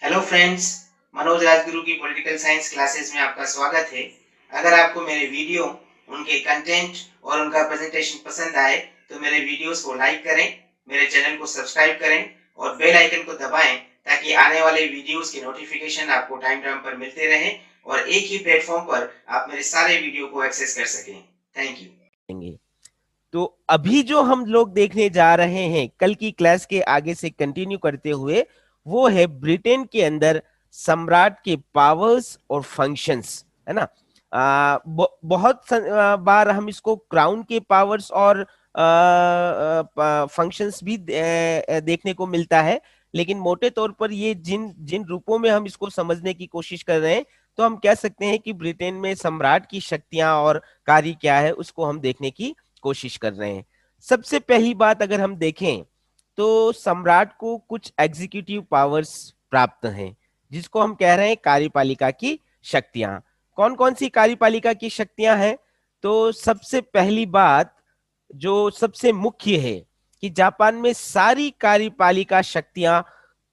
Hello friends, Manoj Rajguru की political science classes में आपका स्वागत है। अगर आपको मेरे वीडियो, उनके कंटेंट और उनका प्रेजेंटेशन पसंद आए तो मेरे वीडियोस को लाइक करें, मेरे चैनल को सब्सक्राइब करें और बेल आइकन को दबाएं ताकि आने वाले वीडियोस की नोटिफिकेशन आपको टाइम टाइम पर मिलते रहे और एक ही प्लेटफॉर्म पर आप मेरे सारे वीडियो को एक्सेस कर सकें। Thank you. तो अभी जो हम लोग देखने जा रहे हैं कल की क्लास के आगे से कंटिन्यू करते हुए, वो है ब्रिटेन के अंदर सम्राट के पावर्स और फंक्शंस, है ना। बहुत बार हम इसको क्राउन के पावर्स और फंक्शंस भी देखने को मिलता है, लेकिन मोटे तौर पर ये जिन जिन रूपों में हम इसको समझने की कोशिश कर रहे हैं, तो हम कह सकते हैं कि ब्रिटेन में सम्राट की शक्तियां और कार्य क्या है उसको हम देखने की कोशिश कर रहे हैं। सबसे पहली बात अगर हम देखें तो सम्राट को कुछ एग्जीक्यूटिव पावर्स प्राप्त हैं, जिसको हम कह रहे हैं कार्यपालिका की शक्तियां। कौन कौन सी कार्यपालिका की शक्तियां हैं? तो सबसे पहली बात जो सबसे मुख्य है कि जापान में सारी कार्यपालिका शक्तियां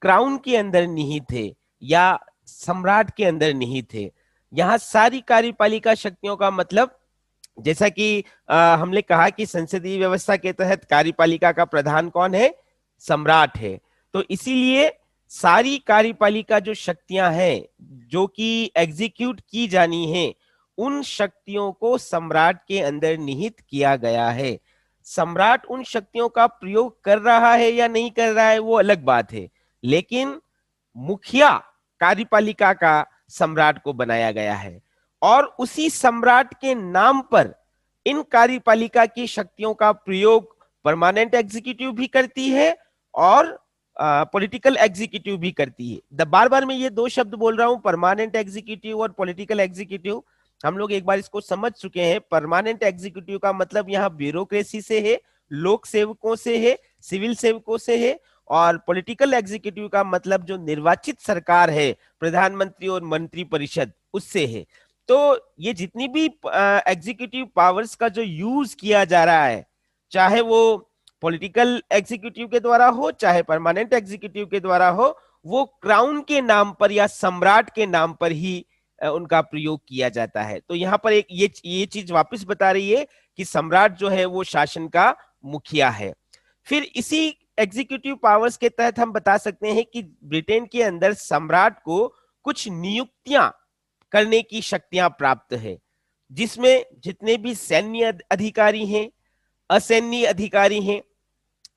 क्राउन के अंदर निहित है या सम्राट के अंदर निहित है। यहाँ सारी कार्यपालिका शक्तियों का मतलब, जैसा कि हमने कहा कि संसदीय व्यवस्था के तहत कार्यपालिका का प्रधान कौन है? सम्राट है। तो इसीलिए सारी कार्यपालिका जो शक्तियां हैं जो कि एग्जीक्यूट की जानी है, उन शक्तियों को सम्राट के अंदर निहित किया गया है। सम्राट उन शक्तियों का प्रयोग कर रहा है या नहीं कर रहा है वो अलग बात है, लेकिन मुखिया कार्यपालिका का सम्राट को बनाया गया है और उसी सम्राट के नाम पर इन कार्यपालिका की शक्तियों का प्रयोग परमानेंट एग्जीक्यूटिव भी करती है और पॉलिटिकल एग्जीक्यूटिव भी करती है। बार बार मैं ये दो शब्द बोल रहा हूं, परमानेंट एग्जीक्यूटिव और पॉलिटिकल एग्जीक्यूटिव। हम लोग एक बार इसको समझ चुके हैं। परमानेंट एग्जीक्यूटिव का मतलब यहाँ ब्यूरोक्रेसी से है, लोक सेवकों से है, सिविल सेवकों से है, और पॉलिटिकल एग्जीक्यूटिव का मतलब जो निर्वाचित सरकार है, प्रधानमंत्री और मंत्री परिषद, उससे है। तो ये जितनी भी एग्जीक्यूटिव पावर्स का जो यूज किया जा रहा है, चाहे वो पॉलिटिकल एग्जीक्यूटिव के द्वारा हो चाहे परमानेंट एग्जीक्यूटिव के द्वारा हो, वो क्राउन के नाम पर या सम्राट के नाम पर ही उनका प्रयोग किया जाता है। तो यहाँ पर एक ये चीज वापस बता रही है कि सम्राट जो है वो शासन का मुखिया है। फिर इसी एग्जीक्यूटिव पावर्स के तहत हम बता सकते हैं कि ब्रिटेन के अंदर सम्राट को कुछ नियुक्तियां करने की शक्तियां प्राप्त है, जिसमें जितने भी सैन्य अधिकारी हैं, असैन्य अधिकारी हैं।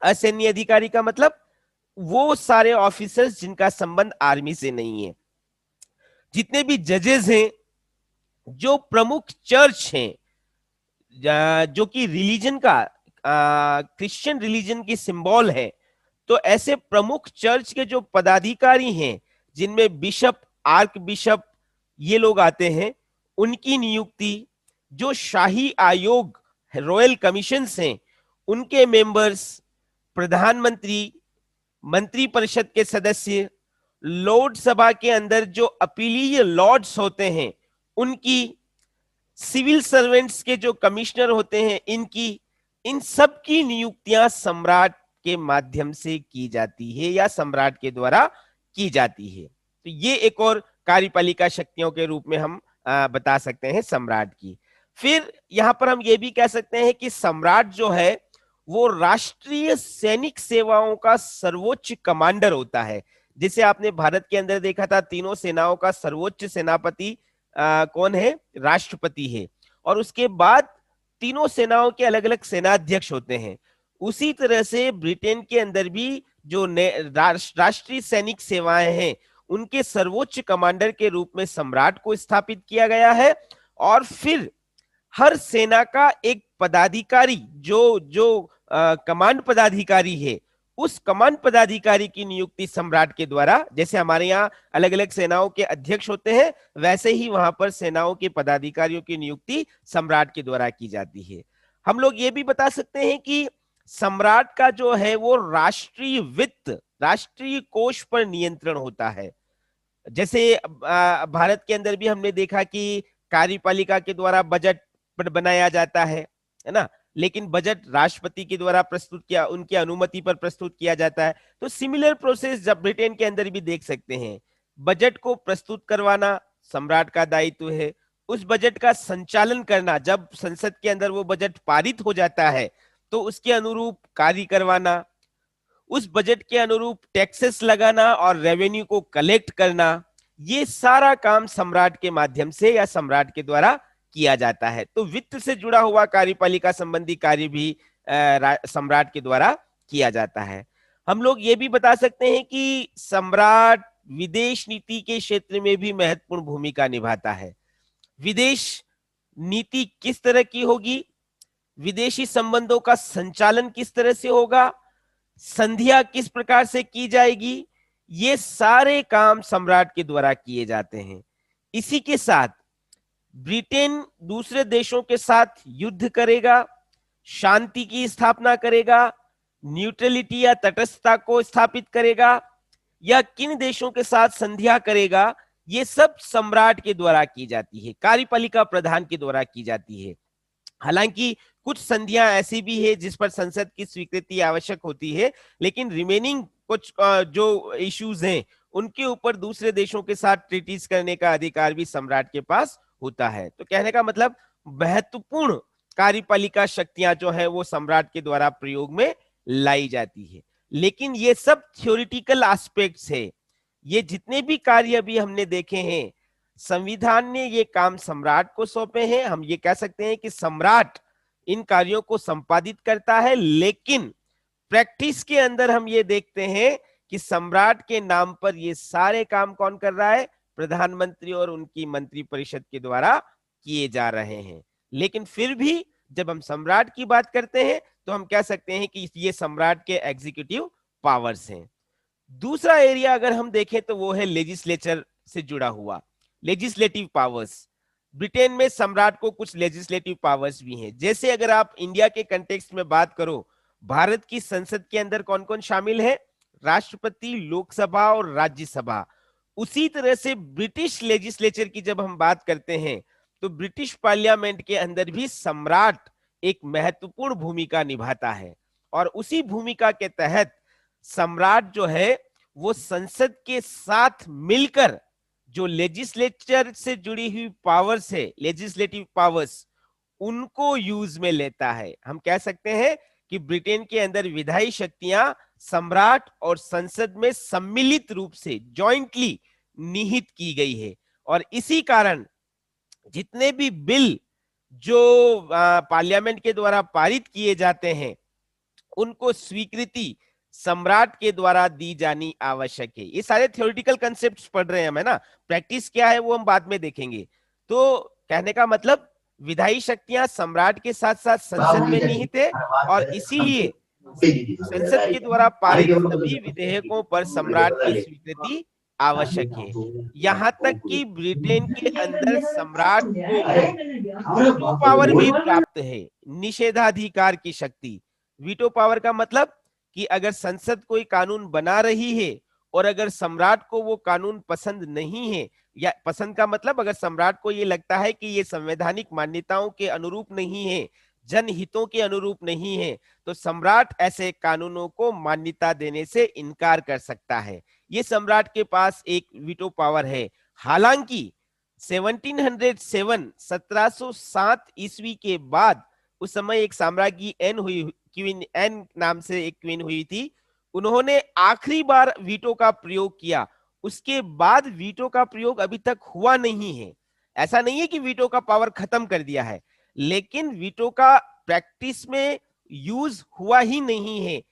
असैन्य अधिकारी का मतलब वो सारे ऑफिसर्स जिनका संबंध आर्मी से नहीं है, जितने भी जजेस हैं, जो प्रमुख चर्च हैं, जो कि रिलीजन का क्रिश्चियन रिलीजन की सिंबल है, तो ऐसे प्रमुख चर्च के जो पदाधिकारी हैं, जिनमें बिशप, आर्क बिशप, ये लोग आते हैं, उनकी नियुक्ति, जो शाही आयोग रॉयल कमीशन हैं, उनके मेंबर्स, प्रधानमंत्री, मंत्री परिषद के सदस्य, लोक सभा के अंदर जो अपीलीय लॉर्ड्स होते हैं उनकी, सिविल सर्वेंट्स के जो कमिश्नर होते हैं इनकी, इन सब की नियुक्तियां सम्राट के माध्यम से की जाती है या सम्राट के द्वारा की जाती है। तो ये एक और कार्यपालिका शक्तियों के रूप में हम बता सकते हैं सम्राट की। फिर यहां पर हम ये भी कह सकते हैं कि सम्राट जो है वो राष्ट्रीय सैनिक सेवाओं का सर्वोच्च कमांडर होता है। जिसे आपने भारत के अंदर देखा था, तीनों सेनाओं का सर्वोच्च सेनापति कौन है? राष्ट्रपति है। और उसके बाद तीनों सेनाओं के अलग अलग सेनाध्यक्ष होते हैं। उसी तरह से ब्रिटेन के अंदर भी जो राष्ट्रीय सैनिक सेवाएं हैं, उनके सर्वोच्च कमांडर के रूप में सम्राट को स्थापित किया गया है। और फिर हर सेना का एक पदाधिकारी, जो जो कमांड पदाधिकारी है, उस कमांड पदाधिकारी की नियुक्ति सम्राट के द्वारा, जैसे हमारे यहाँ अलग अलग सेनाओं के अध्यक्ष होते हैं, वैसे ही वहां पर सेनाओं के पदाधिकारियों की नियुक्ति सम्राट के द्वारा की जाती है। हम लोग ये भी बता सकते हैं कि सम्राट का जो है वो राष्ट्रीय वित्त, राष्ट्रीय कोष पर नियंत्रण होता है। जैसे भारत के अंदर भी हमने देखा कि कार्यपालिका के द्वारा बजट बनाया जाता है ना, लेकिन बजट राष्ट्रपति के द्वारा प्रस्तुत किया, उनकी अनुमति पर प्रस्तुत किया जाता है। तो सिमिलर प्रोसेस जब ब्रिटेन के अंदर भी देख सकते हैं, बजट को प्रस्तुत करवाना सम्राट का दायित्व है, उस बजट का संचालन करना, जब संसद के अंदर वो बजट पारित हो जाता है तो उसके अनुरूप कार्य करवाना, उस बजट के अनुरूप टैक्सेस लगाना और रेवेन्यू को कलेक्ट करना, ये सारा काम सम्राट के माध्यम से या सम्राट के द्वारा किया जाता है। तो वित्त से जुड़ा हुआ कार्यपालिका संबंधी कार्य भी सम्राट के द्वारा किया जाता है। हम लोग ये भी बता सकते हैं कि सम्राट विदेश नीति के क्षेत्र में भी महत्वपूर्ण भूमिका निभाता है। विदेश नीति किस तरह की होगी, विदेशी संबंधों का संचालन किस तरह से होगा, संधियां किस प्रकार से की जाएगी, ये सारे काम सम्राट के द्वारा किए जाते हैं। इसी के साथ ब्रिटेन दूसरे देशों के साथ युद्ध करेगा, शांति की स्थापना करेगा, न्यूट्रलिटी या तटस्थता को स्थापित करेगा, या किन देशों के साथ संधियां करेगा, ये सब सम्राट के द्वारा की जाती है, कार्यपालिका प्रधान के द्वारा की जाती है। हालांकि कुछ संधियां ऐसी भी है जिस पर संसद की स्वीकृति आवश्यक होती है, लेकिन रिमेनिंग कुछ जो इश्यूज हैं उनके ऊपर दूसरे देशों के साथ ट्रीटीज करने का अधिकार भी सम्राट के पास होता है। तो कहने का मतलब महत्वपूर्ण कार्यपालिका शक्तियां जो है वो सम्राट के द्वारा प्रयोग में लाई जाती है। लेकिन ये सब थ्योरेटिकल एस्पेक्ट्स है, ये जितने भी कार्य अभी हमने देखे हैं, संविधान ने ये काम सम्राट को सौंपे हैं। हम ये कह सकते हैं कि सम्राट इन कार्यों को संपादित करता है, लेकिन प्रैक्टिस के अंदर हम ये देखते हैं कि सम्राट के नाम पर ये सारे काम कौन कर रहा है, प्रधानमंत्री और उनकी मंत्री परिषद के द्वारा किए जा रहे हैं। लेकिन फिर भी जब हम सम्राट की बात करते हैं तो हम कह सकते हैं कि ये सम्राट के एग्जीक्यूटिव पावर्स हैं। दूसरा एरिया अगर हम देखें तो वो है लेजिस्लेचर से जुड़ा हुआ, लेजिस्लेटिव पावर्स। ब्रिटेन में सम्राट को कुछ लेजिस्लेटिव पावर्स भी हैं। जैसे अगर आप इंडिया के कंटेक्स्ट में बात करो, भारत की संसद के अंदर कौन कौन शामिल है, राष्ट्रपति, लोकसभा और राज्यसभा। उसी तरह से ब्रिटिश लेजिस्लेचर की जब हम बात करते हैं तो ब्रिटिश पार्लियामेंट के अंदर भी सम्राट एक महत्वपूर्ण भूमिका निभाता है, और उसी भूमिका के तहत सम्राट जो है वो संसद के साथ मिलकर जो लेजिस्लेचर से जुड़ी हुई पावर्स है, लेजिस्लेटिव पावर्स, उनको यूज में लेता है। हम कह सकते हैं कि ब्रिटेन के अंदर विधायी शक्तियां सम्राट और संसद में सम्मिलित रूप से जॉइंटली निहित की गई है, और इसी कारण जितने भी बिल जो पार्लियामेंट के द्वारा पारित किए जाते हैं उनको स्वीकृति सम्राट के द्वारा दी जानी आवश्यक है। ये सारे थ्योरेटिकल कंसेप्ट्स पढ़ रहे हैं हम, है ना। प्रैक्टिस क्या है वो हम बाद में देखेंगे। तो कहने का मतलब विधायी शक्तियां सम्राट के साथ साथ संसद में निहित है, और इसीलिए संसद के द्वारा पारित सभी विधेयकों पर सम्राट की स्वीकृति आवश्यक है। यहां तक कि ब्रिटेन के अंदर सम्राट को वीटो पावर भी प्राप्त है, निषेधाधिकार की शक्ति। वीटो पावर का मतलब कि अगर संसद कोई कानून बना रही है और अगर सम्राट को वो कानून पसंद नहीं है, या पसंद का मतलब अगर सम्राट को ये लगता है कि ये संवैधानिक मान्यताओं के अनुरूप नहीं है, जनहितों के अनुरूप नहीं है, तो सम्राट ऐसे कानूनों को मान्यता देने से इनकार कर सकता है। ये सम्राट के पास एक वीटो पावर है। हालांकि 1707 ईस्वी के बाद, उस समय एक साम्राज्ञी एन हुई, क्वीन एन नाम से एक क्वीन हुई थी, उन्होंने आखिरी बार वीटो का प्रयोग किया। उसके बाद वीटो का प्रयोग अभी तक हुआ नहीं है। ऐसा नहीं है कि वीटो का पावर खत्म कर दिया है, लेकिन वीटो का प्रैक्टिस में यूज हुआ ही नहीं है।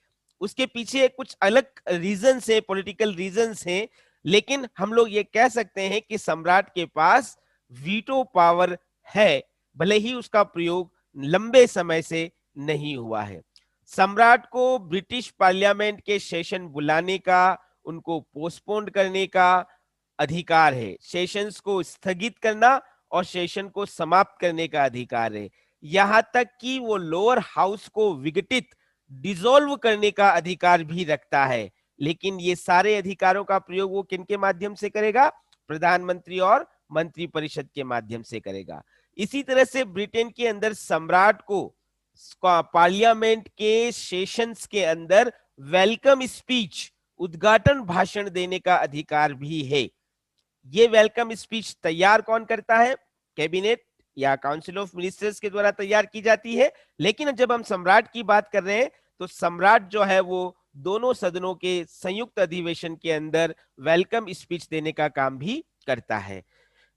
उसके पीछे कुछ अलग रीजंस है, पॉलिटिकल रीजंस हैं, लेकिन हम लोग ये कह सकते हैं कि सम्राट के पास वीटो पावर है, भले ही उसका प्रयोग लंबे समय से नहीं हुआ है। सम्राट को ब्रिटिश पार्लियामेंट के सेशन बुलाने का, उनको पोस्टपोन करने का अधिकार है। सेशंस को स्थगित करना और सेशन को समाप्त करने का अधिकार है। यहां तक कि वो लोअर हाउस को विघटित, डिसॉल्व करने का अधिकार भी रखता है। लेकिन ये सारे अधिकारों का प्रयोग वो किनके माध्यम से करेगा, प्रधानमंत्री और मंत्री परिषद के माध्यम से करेगा। इसी तरह से ब्रिटेन के अंदर सम्राट को पार्लियामेंट के सेशंस के अंदर वेलकम स्पीच, उद्घाटन भाषण देने का अधिकार भी है। ये वेलकम स्पीच तैयार कौन करता है? कैबिनेट या काउंसिल ऑफ मिनिस्टर्स के द्वारा तैयार की जाती है। लेकिन जब हम सम्राट की बात कर रहे हैं तो सम्राट जो है वो दोनों सदनों के संयुक्त अधिवेशन के अंदर वेलकम स्पीच देने का काम भी करता है।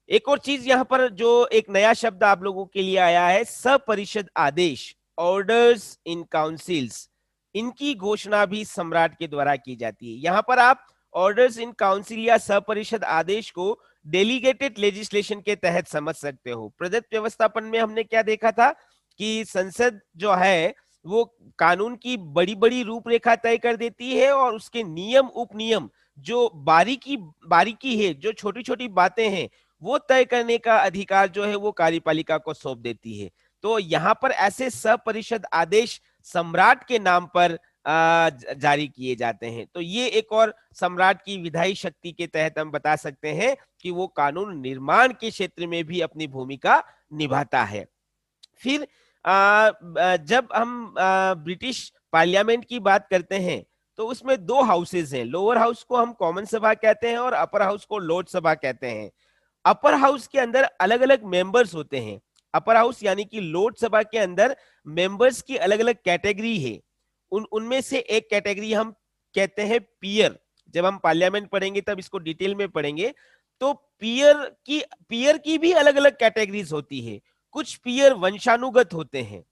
एक और चीज यहां पर जो एक नया शब्द आप लोगों के लिए आया है, सपरिषद आदेश, ऑर्डर्स इन काउंसिल्स, इनकी घोषणा भी सम्राट के द्वारा की जाती है। यहां पर आप ऑर्डर्स इन काउंसिल या सपरिषद आदेश को डेलीगेटेड लेजिस्लेशन के तहत समझ सकते हो। प्रदत्त व्यवस्थापन में हमने क्या देखा था कि संसद जो है वो कानून की बड़ी बड़ी रूपरेखा तय कर देती है और उसके नियम उपनियम जो बारीकी बारीकी है, जो छोटी छोटी बातें हैं, वो तय करने का अधिकार जो है वो कार्यपालिका को सौंप देती है। तो यहाँ पर ऐसे सपरिषद आदेश सम्राट के नाम पर जारी किए जाते हैं। तो ये एक और सम्राट की विधायी शक्ति के तहत हम बता सकते हैं कि वो कानून निर्माण के क्षेत्र में भी अपनी भूमिका निभाता है। फिर जब हम ब्रिटिश पार्लियामेंट की बात करते हैं तो उसमें दो हाउसेज हैं। लोअर हाउस को हम कॉमन सभा कहते हैं और अपर हाउस को लोक सभा कहते हैं। अपर हाउस के अंदर अलग अलग मेंबर्स होते हैं। अपर हाउस यानी कि लोकसभा के अंदर मेंबर्स की अलग अलग कैटेगरी है। उनमें से एक कैटेगरी हम कहते हैं पीयर। जब हम पार्लियामेंट पढ़ेंगे तब इसको डिटेल में पढ़ेंगे। तो पीयर की भी अलग अलग कैटेगरीज होती है। कुछ पीयर वंशानुगत होते हैं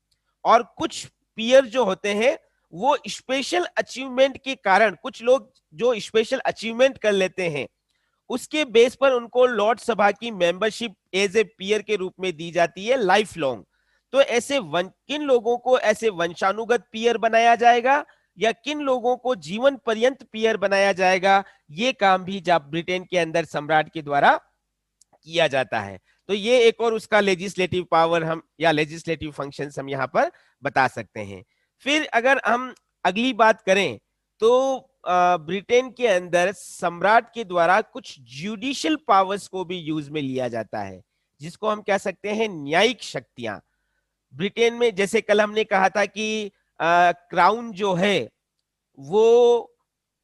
और कुछ पीयर जो होते हैं वो स्पेशल अचीवमेंट के कारण, कुछ लोग जो स्पेशल अचीवमेंट कर लेते हैं उसके बेस पर उनको लॉर्ड सभा की मेंबरशिप एज ए पीयर के रूप में दी जाती है लाइफ लॉन्ग। तो ऐसे किन लोगों को ऐसे वंशानुगत पीयर बनाया जाएगा या किन लोगों को जीवन पर्यंत पीयर बनाया जाएगा, ये काम भी जब ब्रिटेन के अंदर सम्राट के द्वारा किया जाता है। तो ये एक और उसका लेजिस्लेटिव पावर हम या लेजिस्लेटिव फंक्शंस हम यहाँ पर बता सकते हैं। फिर अगर हम अगली बात करें तो ब्रिटेन के अंदर सम्राट के द्वारा कुछ जुडिशियल पावर्स को भी यूज में लिया जाता है, जिसको हम कह सकते हैं न्यायिक शक्तियां। ब्रिटेन में जैसे कल हमने कहा था कि क्राउन जो है वो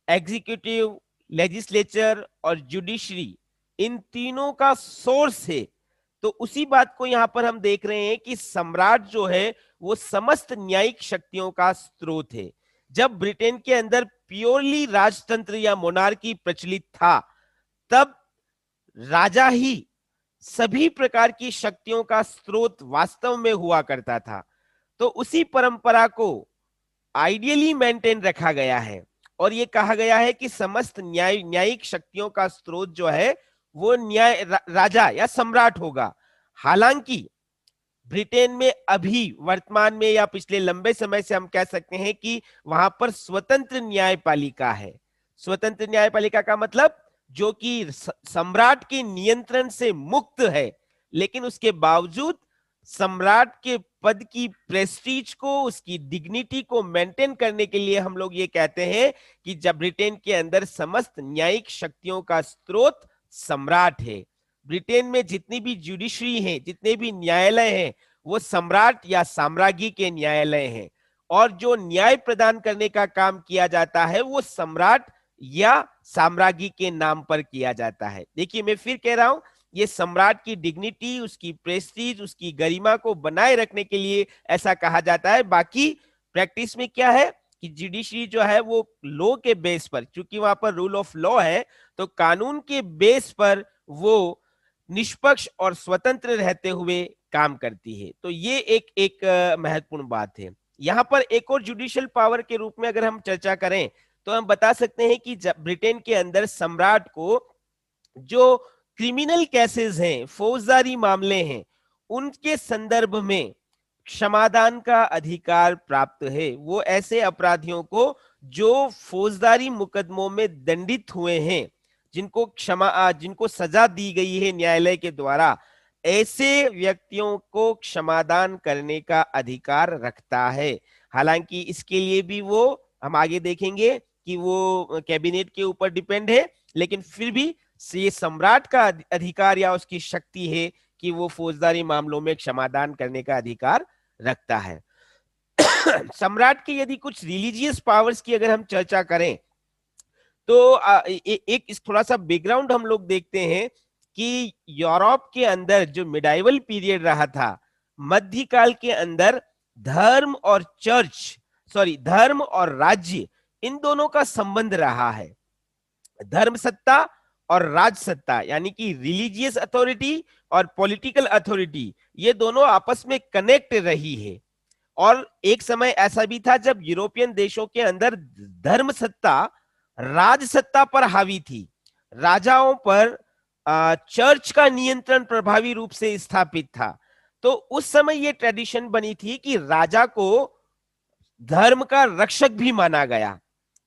एग्जीक्यूटिव, लेजिस्लेचर और जुडिशरी, इन तीनों का सोर्स है। तो उसी बात को यहां पर हम देख रहे हैं कि सम्राट जो है वो समस्त न्यायिक शक्तियों का स्रोत है। जब ब्रिटेन के अंदर प्योरली राजतंत्र या मोनार्की प्रचलित था तब राजा ही सभी प्रकार की शक्तियों का स्रोत वास्तव में हुआ करता था। तो उसी परंपरा को आइडियली मेंटेन रखा गया है और ये कहा गया है कि समस्त न्यायिक शक्तियों का स्रोत जो है वो राजा या सम्राट होगा। हालांकि ब्रिटेन में अभी वर्तमान में या पिछले लंबे समय से हम कह सकते हैं कि वहां पर स्वतंत्र न्यायपालिका है। स्वतंत्र न्यायपालिका का मतलब जो कि सम्राट के नियंत्रण से मुक्त है, लेकिन उसके बावजूद सम्राट के पद की प्रेस्टीज को, उसकी डिग्निटी को मेंटेन करने के लिए हम लोग ये कहते हैं कि जब ब्रिटेन के अंदर समस्त न्यायिक शक्तियों का स्रोत सम्राट है। ब्रिटेन में जितनी भी जुडिशरी है, जितने भी न्यायालय हैं, वो सम्राट या साम्राज्ञी के न्यायालय हैं और जो न्याय प्रदान करने का काम किया जाता है वो सम्राट या साम्राज्ञी के नाम पर किया जाता है। देखिए मैं फिर कह रहा हूं, ये सम्राट की डिग्निटी, उसकी प्रेस्टीज, उसकी गरिमा को बनाए रखने के लिए ऐसा कहा जाता है। बाकी प्रैक्टिस में क्या है कि जुडिशरी जो है वो लॉ के बेस पर, क्योंकि वहां पर रूल ऑफ लॉ है, तो कानून के बेस पर वो निष्पक्ष और स्वतंत्र रहते हुए काम करती है। तो ये एक महत्वपूर्ण बात है। यहां पर एक और जुडिशियल पावर के रूप में अगर हम चर्चा करें तो हम बता सकते हैं कि ब्रिटेन के अंदर सम्राट को जो क्रिमिनल केसेस हैं, फौजदारी मामले हैं, उनके संदर्भ में क्षमादान का अधिकार प्राप्त है। वो ऐसे अपराधियों को जो फौजदारी मुकदमों में दंडित हुए हैं, जिनको सजा दी गई है न्यायालय के द्वारा, ऐसे व्यक्तियों को क्षमादान करने का अधिकार रखता है। हालांकि इसके लिए भी वो, हम आगे देखेंगे कि वो कैबिनेट के ऊपर डिपेंड है, लेकिन फिर भी ये सम्राट का अधिकार या उसकी शक्ति है कि वो फौजदारी मामलों में क्षमादान करने का अधिकार रखता है। सम्राट के यदि कुछ रिलीजियस पावर्स की अगर हम चर्चा करें तो एक थोड़ा सा बैकग्राउंड हम लोग देखते हैं कि यूरोप के अंदर जो मिडाइवल पीरियड रहा था, मध्यकाल के अंदर धर्म और धर्म और राज्य, इन दोनों का संबंध रहा है। धर्म सत्ता और राज सत्ता, यानी कि रिलीजियस अथॉरिटी और पॉलिटिकल अथॉरिटी, ये दोनों आपस में कनेक्ट रही है। और एक समय ऐसा भी था जब यूरोपियन देशों के अंदर धर्म सत्ता राज सत्ता पर हावी थी। राजाओं पर चर्च का नियंत्रण प्रभावी रूप से स्थापित था। तो उस समय यह ट्रेडिशन बनी थी कि राजा को धर्म का रक्षक भी माना गया,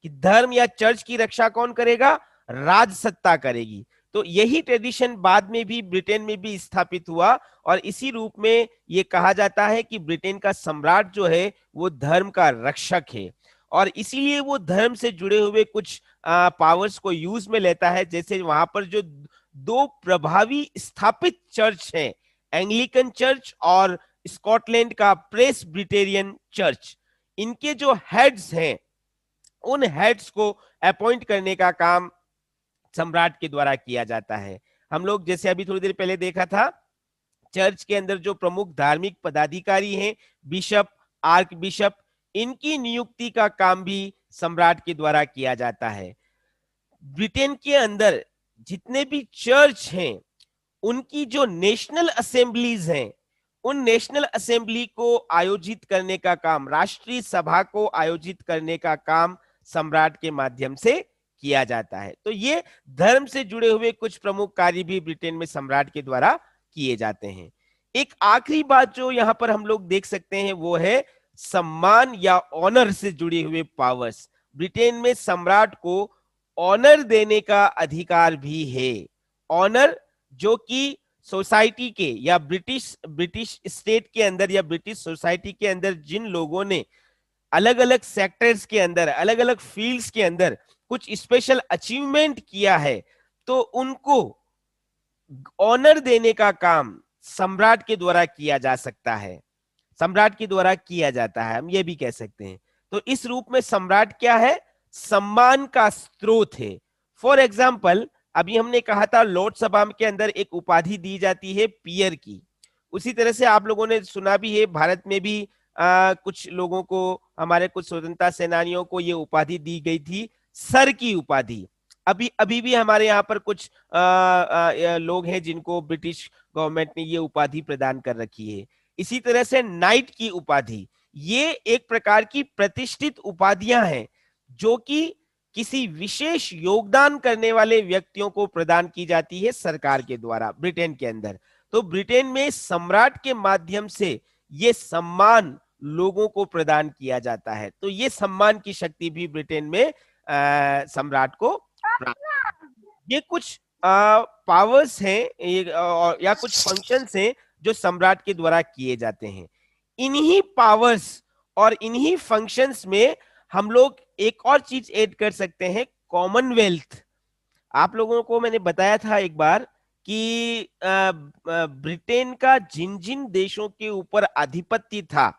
कि धर्म या चर्च की रक्षा कौन करेगा? राज सत्ता करेगी। तो यही ट्रेडिशन बाद में भी ब्रिटेन में भी स्थापित हुआ, और इसी रूप में यह कहा जाता है कि ब्रिटेन का सम्राट जो है वो धर्म का रक्षक है, और इसीलिए वो धर्म से जुड़े हुए कुछ पावर्स को यूज में लेता है। जैसे वहां पर जो दो प्रभावी स्थापित चर्च हैं, एंग्लिकन चर्च और स्कॉटलैंड का प्रेस्बिटेरियन चर्च, इनके जो हेड्स हैं, उन हेड्स को अपॉइंट करने का काम सम्राट के द्वारा किया जाता है। हम लोग जैसे अभी थोड़ी देर पहले देखा था, चर्च के अंदर जो प्रमुख धार्मिक पदाधिकारी हैं, बिशप, आर्क बिशप, इनकी नियुक्ति का काम भी सम्राट के द्वारा किया जाता है। ब्रिटेन के अंदर जितने भी चर्च हैं, उनकी जो नेशनल असेंबलीज हैं, उन नेशनल असेंबली को आयोजित करने का काम, राष्ट्रीय सभा को आयोजित करने का काम सम्राट के माध्यम से किया जाता है। तो ये धर्म से जुड़े हुए कुछ प्रमुख कार्य भी ब्रिटेन में सम्राट के द्वारा किए जाते हैं। एक आखिरी बात जो यहां पर हम लोग देख सकते हैं वो है सम्मान या ऑनर से जुड़े हुए पावर्स। ब्रिटेन में सम्राट को ऑनर देने का अधिकार भी है। ऑनर जो कि सोसाइटी के या ब्रिटिश स्टेट के अंदर या ब्रिटिश सोसाइटी के अंदर जिन लोगों ने अलग अलग सेक्टर्स के अंदर, अलग अलग फील्ड्स के अंदर कुछ स्पेशल अचीवमेंट किया है, तो उनको ऑनर देने का काम सम्राट के द्वारा किया जा सकता है, सम्राट के द्वारा किया जाता है, हम ये भी कह सकते हैं। तो इस रूप में सम्राट क्या है? सम्मान का स्रोत है। फॉर एग्जाम्पल, अभी हमने कहा था लॉर्ड सभा के अंदर एक उपाधि दी जाती है पियर की। उसी तरह से आप लोगों ने सुना भी है, भारत में भी कुछ लोगों को, हमारे कुछ स्वतंत्रता सेनानियों को ये उपाधि दी गई थी, सर की उपाधि। अभी भी हमारे यहाँ पर कुछ लोग हैं जिनको ब्रिटिश गवर्नमेंट ने ये उपाधि प्रदान कर रखी है। इसी तरह से नाइट की उपाधि, ये एक प्रकार की प्रतिष्ठित उपाधियां हैं जो कि किसी विशेष योगदान करने वाले व्यक्तियों को प्रदान की जाती है सरकार के द्वारा ब्रिटेन के अंदर। तो ब्रिटेन में सम्राट के माध्यम से ये सम्मान लोगों को प्रदान किया जाता है। तो ये सम्मान की शक्ति भी ब्रिटेन में सम्राट को प्राप्त है। ये कुछ पावर्स हैं या कुछ फंक्शंस हैं जो सम्राट के द्वारा किए जाते हैं। इन्हीं पावर्स और इन्हीं फंक्शंस में हम लोग एक और चीज ऐड कर सकते हैं, कॉमनवेल्थ। आप लोगों को मैंने बताया था एक बार कि ब्रिटेन का जिन जिन देशों के ऊपर आधिपत्य था,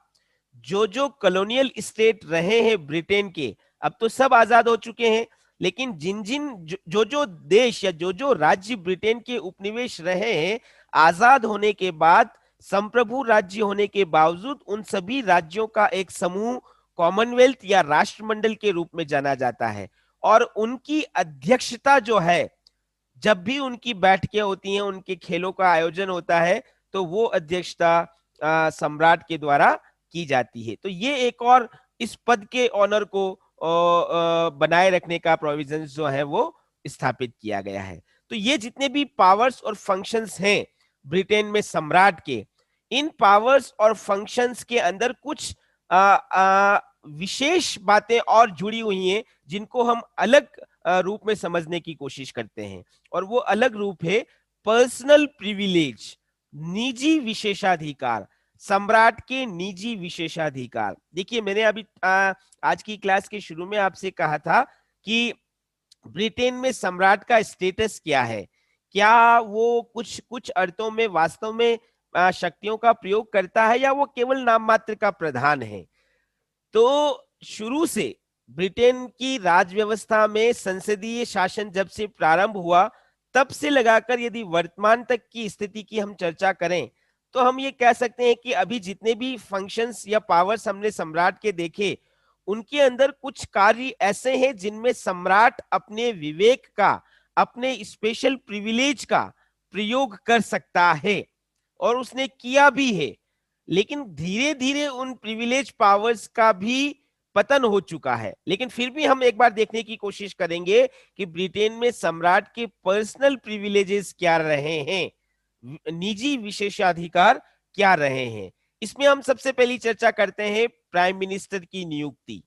जो जो कॉलोनियल स्टेट रहे हैं ब्रिटेन के, अब तो सब आजाद हो चुके हैं, लेकिन जिन जिन जो जो देश या जो जो राज्य ब्रिटेन के उपनिवेश रहे हैं, आजाद होने के बाद, संप्रभु राज्य होने के बावजूद, उन सभी राज्यों का एक समूह कॉमनवेल्थ या राष्ट्रमंडल के रूप में जाना जाता है। और उनकी अध्यक्षता जो है, जब भी उनकी बैठकें होती हैं, उनके खेलों का आयोजन होता है, तो वो अध्यक्षता सम्राट के द्वारा की जाती है। तो ये एक और इस पद के ऑनर को बनाए रखने का प्रोविजन जो है वो स्थापित किया गया है। तो ये जितने भी पावर्स और फंक्शंस हैं ब्रिटेन में सम्राट के, इन पावर्स और फंक्शंस के अंदर कुछ विशेष बातें और जुड़ी हुई हैं जिनको हम अलग रूप में समझने की कोशिश करते हैं, और वो अलग रूप है पर्सनल प्रिविलेज, निजी विशेषाधिकार, सम्राट के निजी विशेषाधिकार। देखिए, मैंने अभी आज की क्लास के शुरू में आपसे कहा था कि ब्रिटेन में सम्राट का स्टेटस क्या है, क्या वो कुछ कुछ अर्थों में वास्तव में शक्तियों का प्रयोग करता है या वो केवल नाम मात्र का प्रधान है। तो शुरू से ब्रिटेन की राज व्यवस्था में संसदीय शासन जब से प्रारंभ हुआ, तब से लगाकर यदि वर्तमान तक की स्थिति की हम चर्चा करें तो हम ये कह सकते हैं कि अभी जितने भी फंक्शंस या पावर्स हमने सम्राट के देखे, उनके अंदर कुछ कार्य ऐसे हैं जिनमें सम्राट अपने विवेक का, अपने स्पेशल प्रिविलेज का प्रयोग कर सकता है और उसने किया भी है। लेकिन धीरे धीरे उन प्रिविलेज पावर्स का भी पतन हो चुका है। लेकिन फिर भी हम एक बार देखने की कोशिश करेंगे कि ब्रिटेन में सम्राट के पर्सनल प्रिविलेजेस क्या रहे हैं, निजी विशेषाधिकार क्या रहे हैं। इसमें हम सबसे पहली चर्चा करते हैं प्राइम मिनिस्टर की नियुक्ति।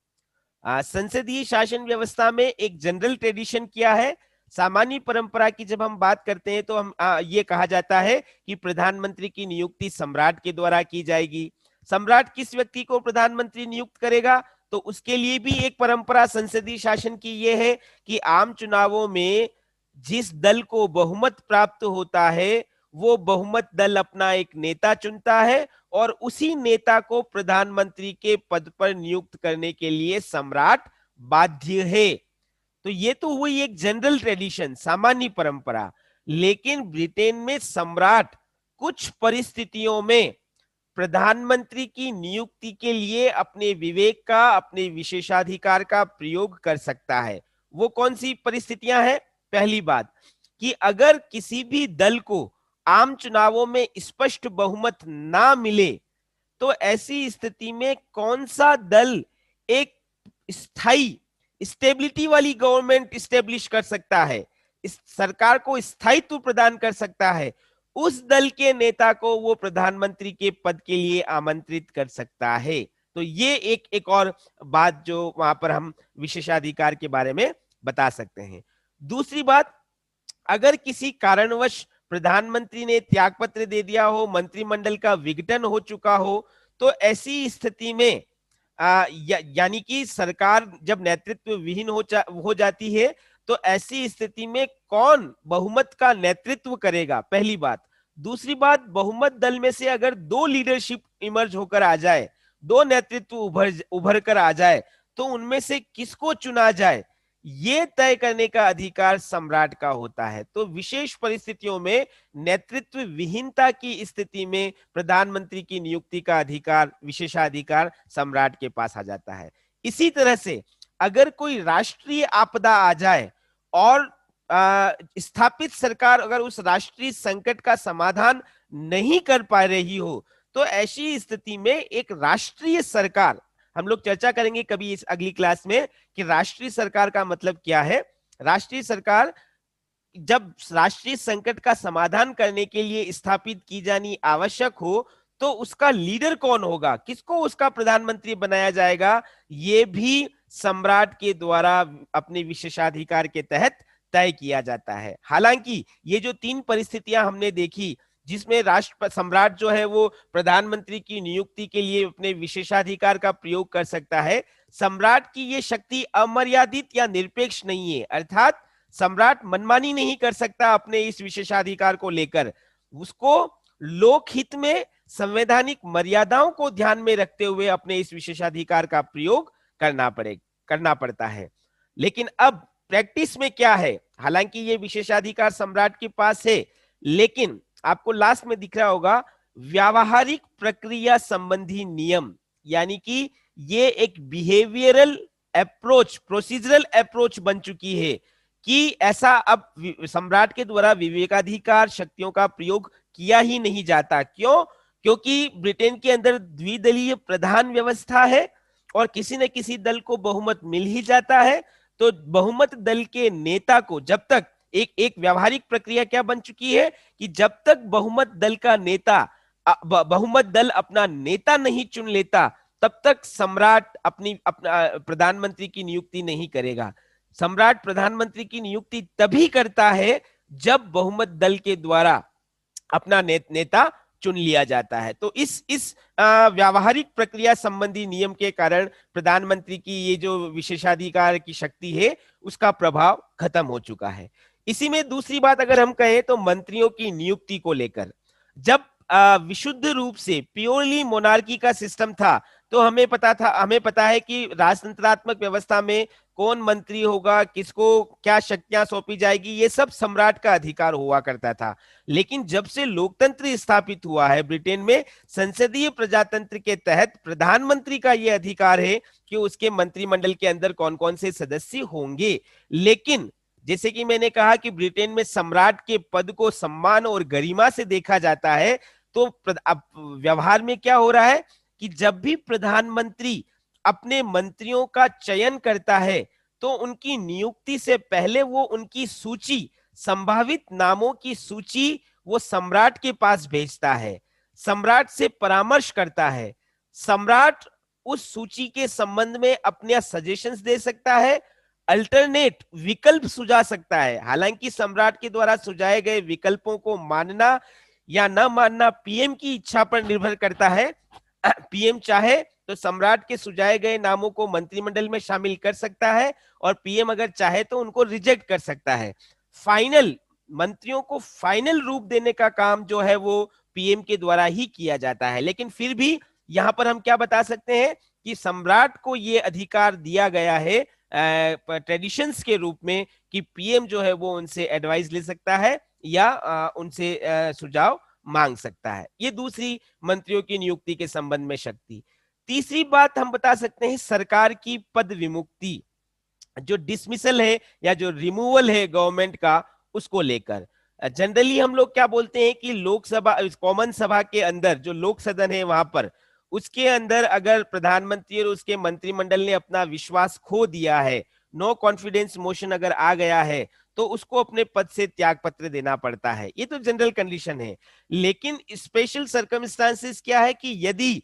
संसदीय शासन व्यवस्था में एक जनरल ट्रेडिशन क्या है, सामान्य परंपरा की जब हम बात करते हैं तो हम ये कहा जाता है कि प्रधानमंत्री की नियुक्ति सम्राट के द्वारा की जाएगी। सम्राट किस व्यक्ति को प्रधानमंत्री नियुक्त करेगा, तो उसके लिए भी एक परंपरा संसदीय शासन की ये है कि आम चुनावों में जिस दल को बहुमत प्राप्त होता है वो बहुमत दल अपना एक नेता चुनता है और उसी नेता को प्रधानमंत्री के पद पर नियुक्त करने के लिए सम्राट बाध्य है। तो ये तो हुई एक जनरल ट्रेडिशन, सामान्य परंपरा। लेकिन ब्रिटेन में सम्राट कुछ परिस्थितियों में प्रधानमंत्री की नियुक्ति के लिए अपने विवेक का, अपने विशेषाधिकार का प्रयोग कर सकता है। वो कौन सी परिस्थितियां हैं? पहली बात कि अगर किसी भी दल को आम चुनावों में स्पष्ट बहुमत ना मिले तो ऐसी स्थिति में कौन सा दल एक स्थायी स्टेबिलिटी वाली गवर्नमेंट स्टेब्लिश कर सकता है, इस सरकार को स्थायित्व प्रदान कर सकता है, उस दल के नेता को वो प्रधानमंत्री के पद के लिए आमंत्रित कर सकता है। तो ये एक और बात जो वहां पर हम विशेषाधिकार के बारे में बता सकते हैं। दूसरी बात, अगर किसी कारणवश प्रधानमंत्री ने त्यागपत्र दे दिया हो, मंत्रिमंडल का विघटन हो चुका हो, तो ऐसी स्थिति में यानी कि सरकार जब नेतृत्व विहीन हो जाती है तो ऐसी स्थिति में कौन बहुमत का नेतृत्व करेगा, पहली बात। दूसरी बात, बहुमत दल में से अगर दो लीडरशिप इमर्ज होकर आ जाए, दो नेतृत्व उभर कर आ जाए, तो उनमें से किसको चुना जाए ये तय करने का अधिकार सम्राट का होता है। तो विशेष परिस्थितियों में नेतृत्व विहीनता की स्थिति में प्रधानमंत्री की नियुक्ति का अधिकार, विशेषाधिकार सम्राट के पास आ जाता है। इसी तरह से अगर कोई राष्ट्रीय आपदा आ जाए और स्थापित सरकार अगर उस राष्ट्रीय संकट का समाधान नहीं कर पा रही हो, तो ऐसी स्थिति में एक राष्ट्रीय सरकार, हम लोग चर्चा करेंगे कभी इस अगली क्लास में कि राष्ट्रीय सरकार का मतलब क्या है। राष्ट्रीय सरकार जब राष्ट्रीय संकट का समाधान करने के लिए स्थापित की जानी आवश्यक हो तो उसका लीडर कौन होगा, किसको उसका प्रधानमंत्री बनाया जाएगा, ये भी सम्राट के द्वारा अपने विशेषाधिकार के तहत तय किया जाता है। हालांकि ये जो तीन परिस्थितियां हमने देखी जिसमें राष्ट्र सम्राट जो है वो प्रधानमंत्री की नियुक्ति के लिए अपने विशेषाधिकार का प्रयोग कर सकता है, सम्राट की ये शक्ति अमर्यादित या निरपेक्ष नहीं है। अर्थात सम्राट मनमानी नहीं कर सकता अपने इस विशेषाधिकार को लेकर, उसको लोकहित में संवैधानिक मर्यादाओं को ध्यान में रखते हुए अपने इस विशेषाधिकार का प्रयोग करना पड़ता है। लेकिन अब प्रैक्टिस में क्या है, हालांकि ये विशेषाधिकार सम्राट के पास है, लेकिन आपको लास्ट में दिख रहा होगा व्यावहारिक प्रक्रिया संबंधी नियम, यानी कि ये एक बिहेवियरल अप्रोच, प्रोसीजरल अप्रोच बन चुकी है कि ऐसा अब सम्राट के द्वारा विवेकाधिकार शक्तियों का प्रयोग किया ही नहीं जाता। क्यों? क्योंकि ब्रिटेन के अंदर द्विदलीय प्रधान व्यवस्था है और किसी न किसी दल को बहुमत मिल ही जाता है, तो बहुमत दल के नेता को जब तक एक व्यावहारिक प्रक्रिया क्या बन चुकी है कि जब तक बहुमत दल का नेता बहुमत दल अपना नेता नहीं चुन लेता तब तक सम्राट अपना प्रधानमंत्री की नियुक्ति नहीं करेगा। सम्राट प्रधानमंत्री की नियुक्ति तभी करता है जब बहुमत दल के द्वारा अपना नेता चुन लिया जाता है। तो इस व्यावहारिक प्रक्रिया संबंधी नियम के कारण प्रधानमंत्री की ये जो विशेषाधिकार की शक्ति है उसका प्रभाव खत्म हो चुका है। इसी में दूसरी बात अगर हम कहें तो मंत्रियों की नियुक्ति को लेकर, जब विशुद्ध रूप से प्योरली मोनार्की का सिस्टम था तो हमें पता है कि राजतंत्रात्मक व्यवस्था में कौन मंत्री होगा, किसको क्या शक्तियां सौंपी जाएगी, ये सब सम्राट का अधिकार हुआ करता था। लेकिन जब से लोकतंत्र स्थापित हुआ है ब्रिटेन में, संसदीय प्रजातंत्र के तहत प्रधानमंत्री का यह अधिकार है कि उसके मंत्रिमंडल के अंदर कौन कौन से सदस्य होंगे। लेकिन जैसे कि मैंने कहा कि ब्रिटेन में सम्राट के पद को सम्मान और गरिमा से देखा जाता है, तो अब व्यवहार में क्या हो रहा है कि जब भी प्रधानमंत्री अपने मंत्रियों का चयन करता है, तो उनकी नियुक्ति से पहले वो उनकी सूची, संभावित नामों की सूची वो सम्राट के पास भेजता है, सम्राट से परामर्श करता है। सम्राट उस सूची के संबंध में अपने सजेशंस दे सकता है, अल्टरनेट विकल्प सुझा सकता है। हालांकि सम्राट के द्वारा सुझाए गए विकल्पों को मानना या न मानना पीएम की इच्छा पर निर्भर करता है। पीएम चाहे तो सम्राट के सुझाए गए नामों को मंत्रिमंडल में शामिल कर सकता है, और पीएम अगर चाहे तो उनको रिजेक्ट कर सकता है। फाइनल मंत्रियों को फाइनल रूप देने का काम जो है वो पीएम के द्वारा ही किया जाता है। लेकिन फिर भी यहां पर हम क्या बता सकते हैं कि सम्राट को ये अधिकार दिया गया है ट्रेडिशंस के रूप में कि पीएम जो है वो उनसे एडवाइस ले सकता है या उनसे सुझाव मांग सकता है। ये दूसरी मंत्रियों की नियुक्ति के संबंध में शक्ति। तीसरी बात हम बता सकते हैं सरकार की पद विमुक्ति, जो डिसमिसल है या जो रिमूवल है गवर्नमेंट का, उसको लेकर जनरली हम लोग क्या बोलते हैं कि लोकसभा, कॉमन सभा के अंदर जो लोक सदन है वहां पर, उसके अंदर अगर प्रधानमंत्री और उसके मंत्रिमंडल ने अपना विश्वास खो दिया है, नो कॉन्फिडेंस मोशन अगर आ गया है, तो उसको अपने पद से त्याग पत्र देना पड़ता है। ये तो जनरल कंडीशन है। लेकिन स्पेशल सर्कमस्टांसेस क्या है कि यदि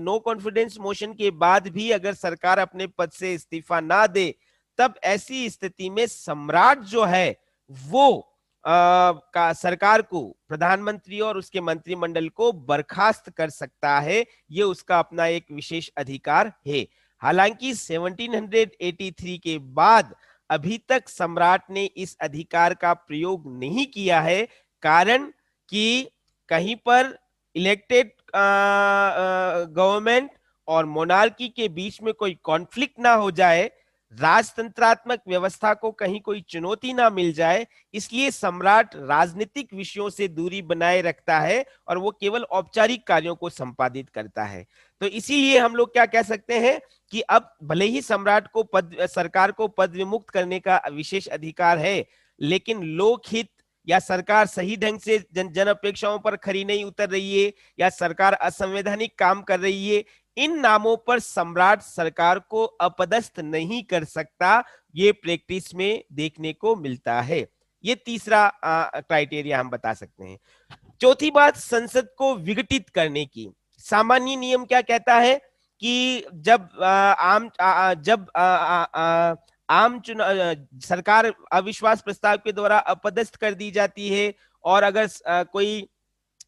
नो कॉन्फिडेंस मोशन के बाद भी अगर सरकार अपने पद से इस्तीफा ना दे, तब ऐसी स्थिति में सम्राट जो है वो का सरकार को, प्रधानमंत्री और उसके मंत्रिमंडल को बर्खास्त कर सकता है। ये उसका अपना एक विशेष अधिकार है। हालांकि 1783 के बाद अभी तक सम्राट ने इस अधिकार का प्रयोग नहीं किया है, कारण कि कहीं पर इलेक्टेड गवर्नमेंट और मोनार्की के बीच में कोई कॉन्फ्लिक्ट ना हो जाए, राजतंत्रात्मक व्यवस्था को कहीं कोई चुनौती ना मिल जाए, इसलिए सम्राट राजनीतिक विषयों से दूरी बनाए रखता है और वो केवल औपचारिक कार्यों को संपादित करता है। तो इसीलिए हम लोग क्या कह सकते हैं कि अब भले ही सम्राट को सरकार को पद विमुक्त करने का विशेष अधिकार है, लेकिन लोकहित या सरकार सही ढंग से जन अपेक्षाओं पर खरी नहीं उतर रही है, या सरकार असंवैधानिक काम कर रही है, इन नामों पर सम्राट सरकार को अपदस्थ नहीं कर सकता। ये प्रैक्टिस में देखने को मिलता है। ये तीसरा क्राइटेरिया हम बता सकते हैं। चौथी बात, संसद को विघटित करने की। सामान्य नियम क्या कहता है कि जब आम चुनाव सरकार अविश्वास प्रस्ताव के द्वारा अपदस्थ कर दी जाती है, और अगर कोई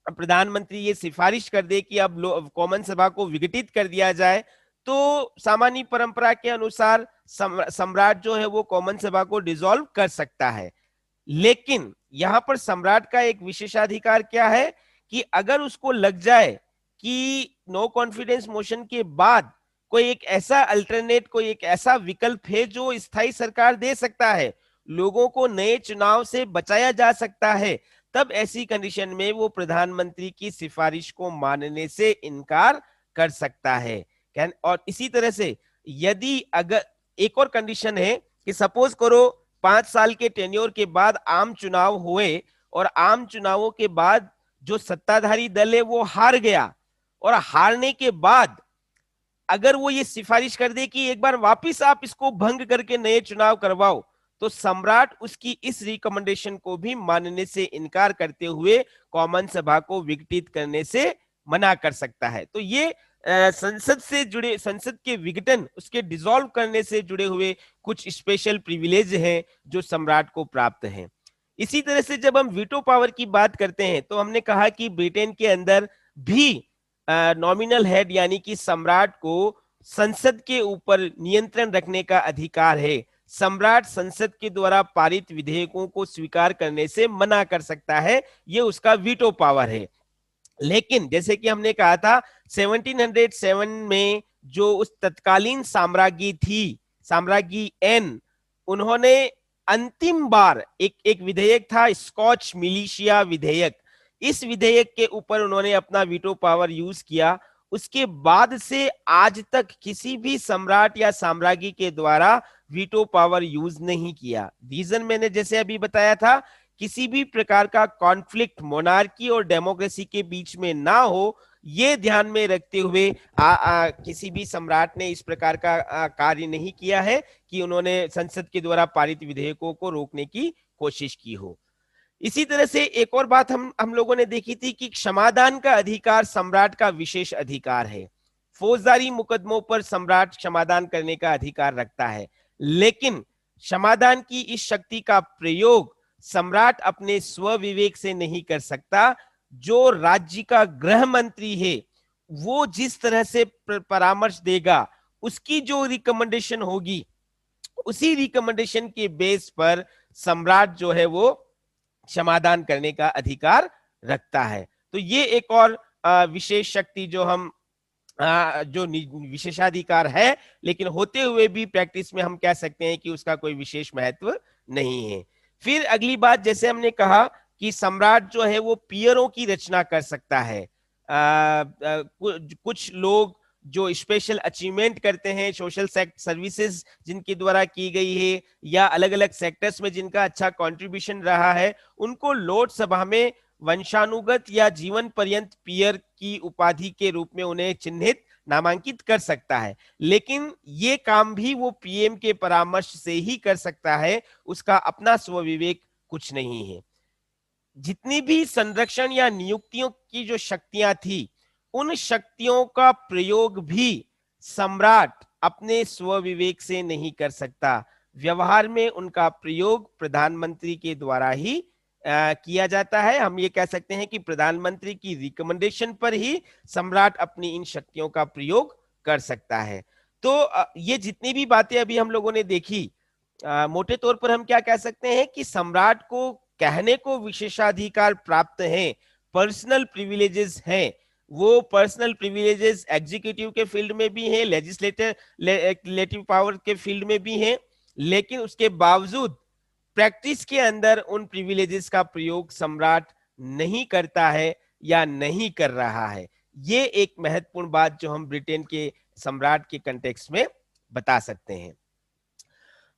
प्रधानमंत्री ये सिफारिश कर दे कि अब कॉमन सभा को विघटित कर दिया जाए, तो सामान्य परंपरा के अनुसार सम्राट जो है वो कॉमन सभा को डिसॉल्व कर सकता है। लेकिन यहां पर सम्राट का एक विशेषाधिकार क्या है कि अगर उसको लग जाए कि नो कॉन्फिडेंस मोशन के बाद कोई एक ऐसा अल्टरनेट, कोई एक ऐसा विकल्प है जो स्थायी सरकार दे सकता है, लोगों को नए चुनाव से बचाया जा सकता है, तब ऐसी कंडीशन में वो प्रधानमंत्री की सिफारिश को मानने से इनकार कर सकता है। और इसी तरह से यदि अगर एक और कंडीशन है कि सपोज करो 5 साल के टेन्योर के बाद आम चुनाव हुए, और आम चुनावों के बाद जो सत्ताधारी दल है वो हार गया, और हारने के बाद अगर वो ये सिफारिश कर दे कि एक बार वापिस आप इसको भंग करके नए चुनाव करवाओ, तो सम्राट उसकी इस रिकमेंडेशन को भी मानने से इनकार करते हुए कॉमन सभा को विघटित करने से मना कर सकता है। तो ये संसद से जुड़े, संसद के विघटन, उसके डिसॉल्व करने से जुड़े हुए कुछ स्पेशल प्रिविलेज हैं जो सम्राट को प्राप्त हैं। इसी तरह से जब हम वीटो पावर की बात करते हैं, तो हमने कहा कि ब्रिटेन के अंदर भी नॉमिनल हेड यानी कि सम्राट को संसद के ऊपर नियंत्रण रखने का अधिकार है। सम्राट संसद के द्वारा पारित विधेयकों को स्वीकार करने से मना कर सकता है, यह उसका वीटो पावर है। लेकिन जैसे कि हमने कहा था 1707 में जो उस तत्कालीन साम्राज्ञी थी, साम्राज्ञी एन, उन्होंने अंतिम बार एक विधेयक था, स्कॉच मिलिशिया विधेयक। इस विधेयक के ऊपर उन्होंने अपना वीटो पावर यूज किया। उसके बाद से आज तक किसी भी सम्राट या साम्राज्ञी के द्वारा वीटो पावर यूज नहीं किया। रीजन मैंने जैसे अभी बताया था, किसी भी प्रकार का कॉन्फ्लिक्ट मोनार्की और डेमोक्रेसी के बीच में ना हो, ये ध्यान में रखते हुए किसी भी सम्राट ने इस प्रकार का कार्य नहीं किया है कि उन्होंने संसद के द्वारा पारित विधेयकों को रोकने की कोशिश की हो। इसी तरह से एक और बात हम लोगों ने देखी थी कि क्षमादान का अधिकार सम्राट का विशेष अधिकार है। फौजदारी मुकदमों पर सम्राट क्षमादान करने का अधिकार रखता है, लेकिन क्षमादान की इस शक्ति का प्रयोग सम्राट अपने स्व विवेक से नहीं कर सकता। जो राज्य का गृह मंत्री है वो जिस तरह से परामर्श देगा, उसकी जो रिकमेंडेशन होगी, उसी रिकमेंडेशन के बेस पर सम्राट जो है वो क्षमादान करने का अधिकार रखता है। तो ये एक और विशेष शक्ति जो हम जो विशेषाधिकार है, लेकिन होते हुए भी प्रैक्टिस में हम कह सकते हैं कि उसका कोई विशेष महत्व नहीं है। फिर अगली बात, जैसे हमने कहा कि सम्राट जो है वो पियरों की रचना कर सकता है। कुछ लोग जो स्पेशल अचीवमेंट करते हैं, सोशल सर्विसेज जिनके द्वारा की गई है, या अलग अलग सेक्टर्स में जिनका अच्छा कंट्रीब्यूशन रहा है, उनको लोक सभा में वंशानुगत या जीवन पर्यंत पियर की उपाधि के रूप में उन्हें चिन्हित नामांकित कर सकता है। लेकिन ये काम भी वो पीएम के परामर्श से ही कर सकता है, उसका अपना स्वविवेक कुछ नहीं है। जितनी भी संरक्षण या नियुक्तियों की जो शक्तियां थी, उन शक्तियों का प्रयोग भी सम्राट अपने स्वविवेक से नहीं कर सकता। व्यवहार में उनका प्रयोग प्रधानमंत्री के द्वारा ही किया जाता है। हम ये कह सकते हैं कि प्रधानमंत्री की रिकमेंडेशन पर ही सम्राट अपनी इन शक्तियों का प्रयोग कर सकता है। तो ये जितनी भी बातें अभी हम लोगों ने देखी, मोटे तौर पर हम क्या कह सकते हैं कि सम्राट को कहने को विशेषाधिकार प्राप्त हैं, पर्सनल प्रिविलेजेस हैं। वो पर्सनल प्रिविलेजेस एग्जीक्यूटिव के फील्ड में भी हैं, लेजिस्लेटिव पावर के फील्ड में भी हैं, लेकिन उसके बावजूद प्रैक्टिस के अंदर उन प्रिविलेजेस का प्रयोग सम्राट नहीं करता है या नहीं कर रहा है। ये एक महत्वपूर्ण बात जो हम ब्रिटेन के सम्राट के कंटेक्स्ट में बता सकते हैं।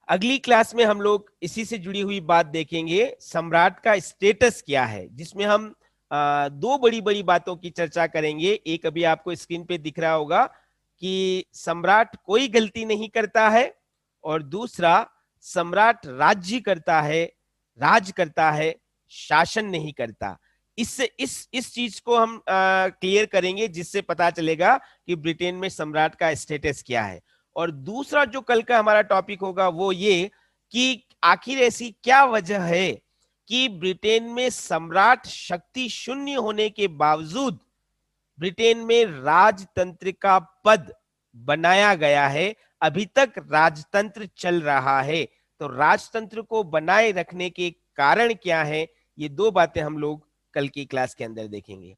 अगली क्लास में हम लोग इसी से जुड़ी हुई बात देखेंगे, सम्राट का स्टेटस क्या है, जिसमें हम दो बड़ी बड़ी बातों की चर्चा करेंगे। एक अभी आपको स्क्रीन पे दिख रहा होगा कि सम्राट कोई गलती नहीं करता है, और दूसरा सम्राट राज्य करता है, राज करता है, शासन नहीं करता। इस चीज को हम क्लियर करेंगे, जिससे पता चलेगा कि ब्रिटेन में सम्राट का स्टेटस क्या है। और दूसरा जो कल का हमारा टॉपिक होगा वो ये कि आखिर ऐसी क्या वजह है कि ब्रिटेन में सम्राट शक्ति शून्य होने के बावजूद ब्रिटेन में राजतंत्र का पद बनाया गया है, अभी तक राजतंत्र चल रहा है। तो राजतंत्र को बनाए रखने के कारण क्या है, ये दो बातें हम लोग कल की क्लास के अंदर देखेंगे।